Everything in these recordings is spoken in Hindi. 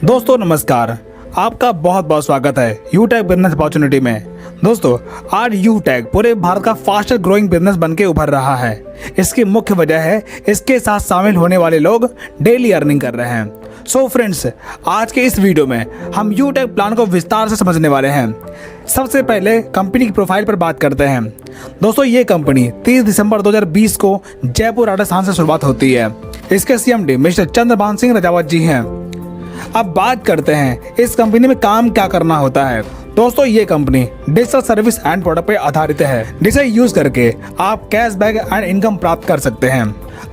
दोस्तों नमस्कार, आपका बहुत बहुत स्वागत है यूटैग बिजनेस अपॉर्चुनिटी में। दोस्तों आज यूटैग पूरे भारत का फास्टेस्ट ग्रोइंग बिजनेस बनके उभर रहा है। इसकी मुख्य वजह है इसके साथ शामिल होने वाले लोग डेली अर्निंग कर रहे हैं। सो फ्रेंड्स, आज के इस वीडियो में हम यूटैग प्लान को विस्तार से समझने वाले हैं। सबसे पहले कंपनी की प्रोफाइल पर बात करते हैं। दोस्तों ये कंपनी 30 दिसंबर 2020 को जयपुर राजस्थान से शुरुआत होती है। इसके सीएमडी मिस्टर चंद्रभान सिंह रजावत जी हैं। अब बात करते हैं इस कंपनी में काम क्या करना होता है। दोस्तों ये company digital service and product पर आधारित है, जिसे यूज करके आप कैशबैक एंड इनकम प्राप्त कर सकते हैं।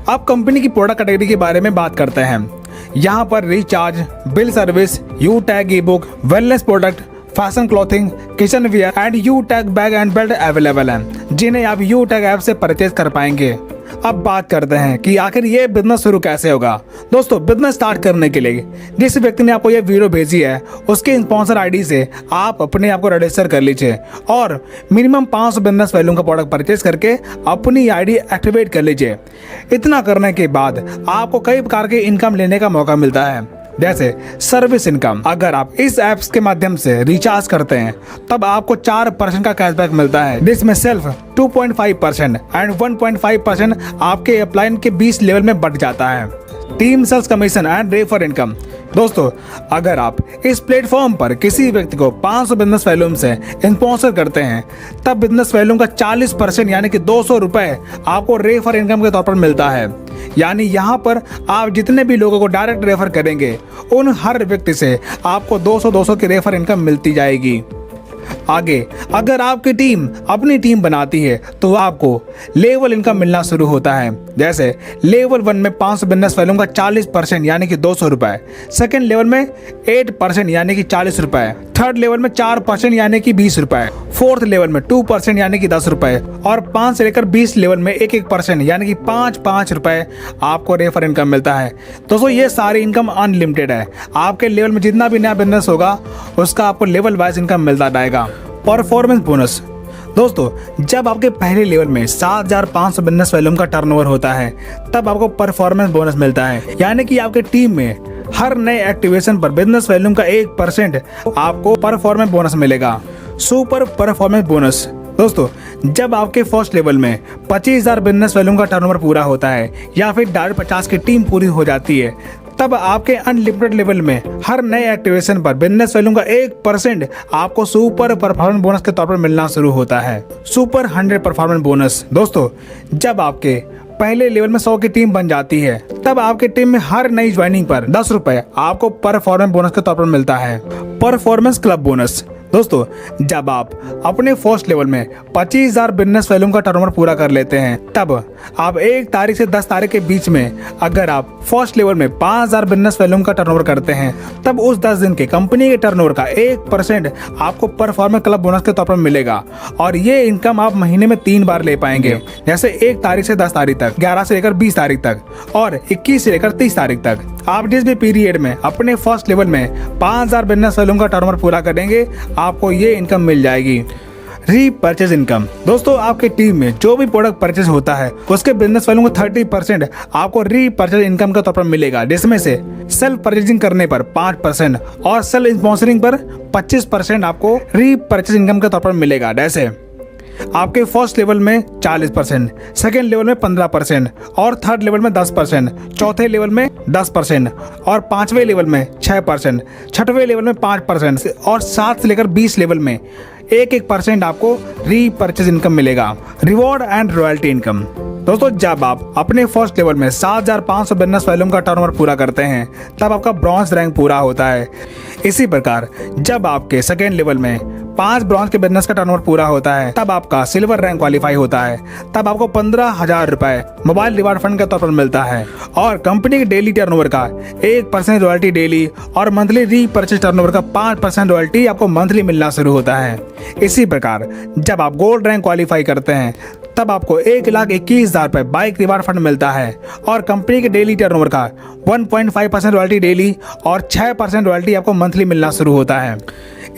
अब कंपनी की प्रोडक्ट कैटेगरी के बारे में बात करते हैं। यहाँ पर रिचार्ज, बिल सर्विस, यूटैग e book, wellness product, fashion clothing, kitchen wear and यूटैग बैग एंड बेल्ट अवेलेबल हैं, जिन्हें आप यूटैग ऐप से परचेज कर पाएंगे। अब बात करते हैं कि आखिर ये बिजनेस शुरू कैसे होगा। दोस्तों बिजनेस स्टार्ट करने के लिए जिस व्यक्ति ने आपको ये वीडियो भेजी है उसके स्पॉन्सर आईडी से आप अपने आप को रजिस्टर कर लीजिए और मिनिमम 500 बिजनेस वैल्यू का प्रोडक्ट परचेज करके अपनी आईडी एक्टिवेट कर लीजिए। इतना करने के बाद आपको कई प्रकार के इनकम लेने का मौका मिलता है, जैसे सर्विस इनकम। अगर आप इस ऐप्स के माध्यम से रिचार्ज करते हैं तब आपको 4% का कैशबैक मिलता है, जिसमें सेल्फ 2.5% एंड 1.5% आपके अपलाइन के 20 लेवल में बढ़ जाता है। Team sales commission and refer income. दोस्तों अगर आप इस प्लेटफॉर्म पर किसी व्यक्ति को 500 बिजनेस वैल्यूम से स्पॉन्सर करते हैं तब बिजनेस वैल्यूम का 40% यानी कि 200 रुपए आपको रेफर इनकम के तौर पर मिलता है। यानी यहाँ पर आप जितने भी लोगों को डायरेक्ट रेफर करेंगे उन हर व्यक्ति से आपको 200 की रेफर इनकम मिलती जाएगी। आगे अगर आपकी टीम अपनी टीम बनाती है तो आपको लेवल इनकम मिलना शुरू होता है। जैसे लेवल 1 में 500 बिजनेस वैल्यूम का 40% यानी कि 200 रुपए, सेकेंड लेवल में 8% यानी कि 40 रुपए, थर्ड लेवल में 4% यानी कि 20 रुपए, फोर्थ लेवल में 2% यानी कि 10 रुपए और 5 से लेकर 20 लेवल में 1% यानी कि 5 रुपए आपको रेफर इनकम मिलता है। दोस्तों ये सारी इनकम अनलिमिटेड है। आपके लेवल में जितना भी नया बिजनेस होगा उसका आपको लेवल वाइज इनकम मिलता रहेगा। Performance bonus. दोस्तों जब आपके पहले लेवल में 7,500 बिजनेस वैल्यूम का टर्नओवर होता है तब आपको परफॉर्मेंस बोनस मिलता है, यानी कि आपके टीम में हर नए एक्टिवेशन पर बिजनेस वैल्यूम का 1% आपको परफॉर्मेंस बोनस मिलेगा। Super performance bonus. दोस्तों जब आपके फर्स्ट लेवल में 25,000 बिजनेस वैल्यूम का टर्नओवर पूरा होता है या फिर 50 की टीम पूरी हो जाती है तब आपके अनलिमिटेड लेवल में हर नए एक्टिवेशन पर बिजनेस वैल्यूम का 1% आपको सुपर परफॉर्मेंस बोनस के तौर पर मिलना शुरू होता है। Super 100 performance bonus. दोस्तों जब आपके पहले लेवल में 100 की टीम बन जाती है तब आपके टीम में हर नई ज्वाइनिंग पर 10 रुपए आपको परफॉर्मेंस बोनस के तौर पर मिलता है। Performance club bonus. दोस्तों जब आप अपने फर्स्ट लेवल में 25,000 बिजनेस वैल्यूम का टर्नओवर पूरा कर लेते हैं तब आप 1 तारीख से 10 तारीख के बीच में अगर आप फर्स्ट लेवल में 5,000 बिजनेस वैल्यूम का टर्नओवर करते हैं तब उस 10 दिन के कंपनी के टर्नओवर का 1% आपको परफॉर्मेंस क्लब बोनस के तौर पर मिलेगा और ये इनकम आप महीने में 3 बार ले पाएंगे, जैसे 1 तारीख से 10 तारीख तक, 11 से लेकर 20 तारीख तक और 21 से लेकर 30 तारीख तक। आप जिस भी पीरियड में अपने फर्स्ट लेवल में 5,000 बिजनेस वैल्यूम का टर्नओवर पूरा करेंगे आपको ये इनकम मिल जाएगी। Repurchase income. दोस्तों आपकी टीम में जो भी प्रोडक्ट परचेज होता है उसके बिजनेस वैल्यू का 30% आपको रीपरचेज इनकम के तौर पर मिलेगा, जिसमें से सेल्फ परचेजिंग करने पर 5% और सेल्फ स्पॉन्सरिंग पर 25% आपको रीपरचेज इनकम के तौर पर मिलेगा। जैसे आपके फर्स्ट लेवल में 40%, सेकेंड लेवल में 15% और थर्ड लेवल में 10%, चौथे लेवल में 10% और 5वें लेवल में 6%, छठवें लेवल में 5% और 7 से लेकर 20 लेवल में 1% आपको रीपरचेज इनकम मिलेगा। Reward and royalty income. दोस्तों जब आप अपने फर्स्ट लेवल में 7,500 बिजनेस वैल्यूम का टर्नओवर पूरा करते हैं तब आपका ब्रॉन्ज रैंक पूरा होता है। इसी प्रकार जब आपके सेकेंड लेवल में 5 ब्रॉन्ज के बिजनेस का टर्नओवर पूरा होता है तब आपका सिल्वर रैंक क्वालिफाई होता है। तब आपको 15,000 रुपए मोबाइल रिवार्ड फंड के तौर पर मिलता है और कंपनी के डेली टर्नओवर का 1% रॉयल्टी डेली और मंथली रीपरचेज टर्नओवर का 5% रॉयल्टी आपको मंथली मिलना शुरू होता है। इसी प्रकार जब आप गोल्ड रैंक क्वालिफाई करते हैं तब आपको 1,21,000 रुपए बाइक रिवार्ड फंड मिलता है और कंपनी के डेली टर्नओवर का 1.5% रॉयल्टी डेली और 6% रॉयल्टी आपको मंथली मिलना शुरू होता है।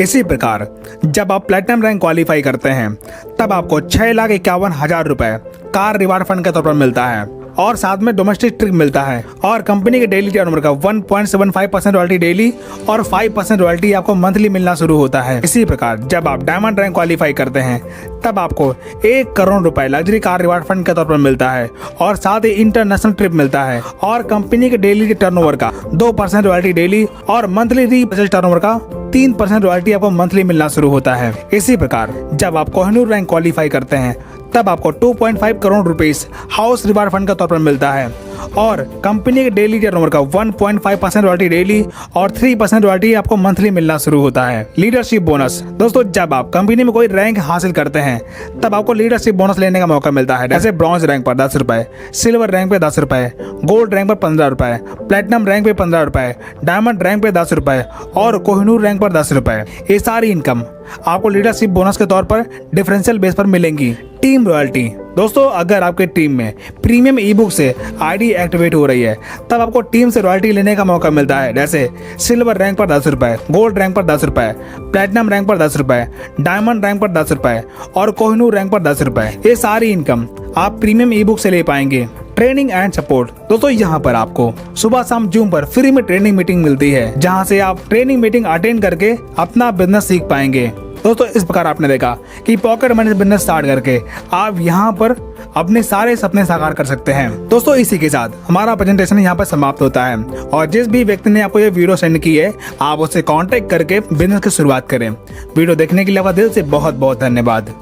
इसी प्रकार जब आप प्लेटिनम रैंक क्वालिफाई करते हैं तब आपको 6,51,000 रुपए कार रिवार्ड फंड के तौर पर मिलता है और साथ में डोमेस्टिक ट्रिप मिलता है। और कंपनी के डेली टर्नओवर का 1.75% रॉयल्टी डेली और 5% रॉयल्टी आपको मंथली मिलना शुरू होता है। इसी प्रकार जब आप डायमंड रैंक क्वालिफाई करते हैं तब आपको 1 करोड़ रुपए लग्जरी कार रिवार्ड फंड के तौर पर मिलता है और साथ ही इंटरनेशनल ट्रिप मिलता है। और कंपनी के डेली टर्नओवर का 2% रॉयल्टी डेली और मंथली रीपर्चेज टर्नओवर का 3% रॉयल्टी आपको मंथली मिलना शुरू होता है। इसी प्रकार जब आप कोहिनूर रैंक क्वालिफाई करते हैं तब आपको 2.5 crore rupees house reward fund के तौर पर मिलता है और कंपनी के डेली टर्नओवर का 1.5% रॉयल्टी डेली और 3% रॉयल्टी आपको मंथली मिलना शुरू होता है। लीडरशिप बोनस दोस्तों, जब आप कंपनी में कोई रैंक हासिल करते हैं तब आपको लीडरशिप बोनस लेने का मौका मिलता है। जैसे ब्रॉन्ज रैंक पर 10 रुपए, सिल्वर रैंक पे 10 रुपए, गोल्ड रैंक पर 15 रुपए, प्लेटिनम रैंक पे 15 रुपए, डायमंड रैंक पे 10 रुपए और कोहिनूर रैंक पर 10 रुपए। ये सारी इनकम आपको लीडरशिप बोनस के तौर पर डिफरेंशियल बेस पर मिलेंगी। टीम रॉयल्टी दोस्तों, अगर आपके टीम में प्रीमियम ई बुक से आईडी एक्टिवेट हो रही है तब आपको टीम से रॉयल्टी लेने का मौका मिलता है। जैसे सिल्वर रैंक पर 10 रुपए, गोल्ड रैंक पर 10 रुपए, प्लेटिनम रैंक पर 10 रुपए, डायमंड रैंक पर 10 रुपए और कोहिनूर रैंक पर 10 रुपए। ये सारी इनकम आप प्रीमियम ई बुक से ले पाएंगे। ट्रेनिंग एंड सपोर्ट दोस्तों, यहाँ पर आपको सुबह शाम जूम पर फ्री में ट्रेनिंग मीटिंग मिलती है जहाँ से आप ट्रेनिंग मीटिंग अटेंड करके अपना बिजनेस सीख पाएंगे। दोस्तों इस प्रकार आपने देखा कि पॉकेट मनी बिजनेस स्टार्ट करके आप यहाँ पर अपने सारे सपने साकार कर सकते हैं। दोस्तों इसी के साथ हमारा प्रेजेंटेशन यहाँ पर समाप्त होता है और जिस भी व्यक्ति ने आपको ये वीडियो सेंड की है आप उससे कांटेक्ट करके बिजनेस की शुरुआत करें। वीडियो देखने के लिए आपका दिल से बहुत बहुत धन्यवाद।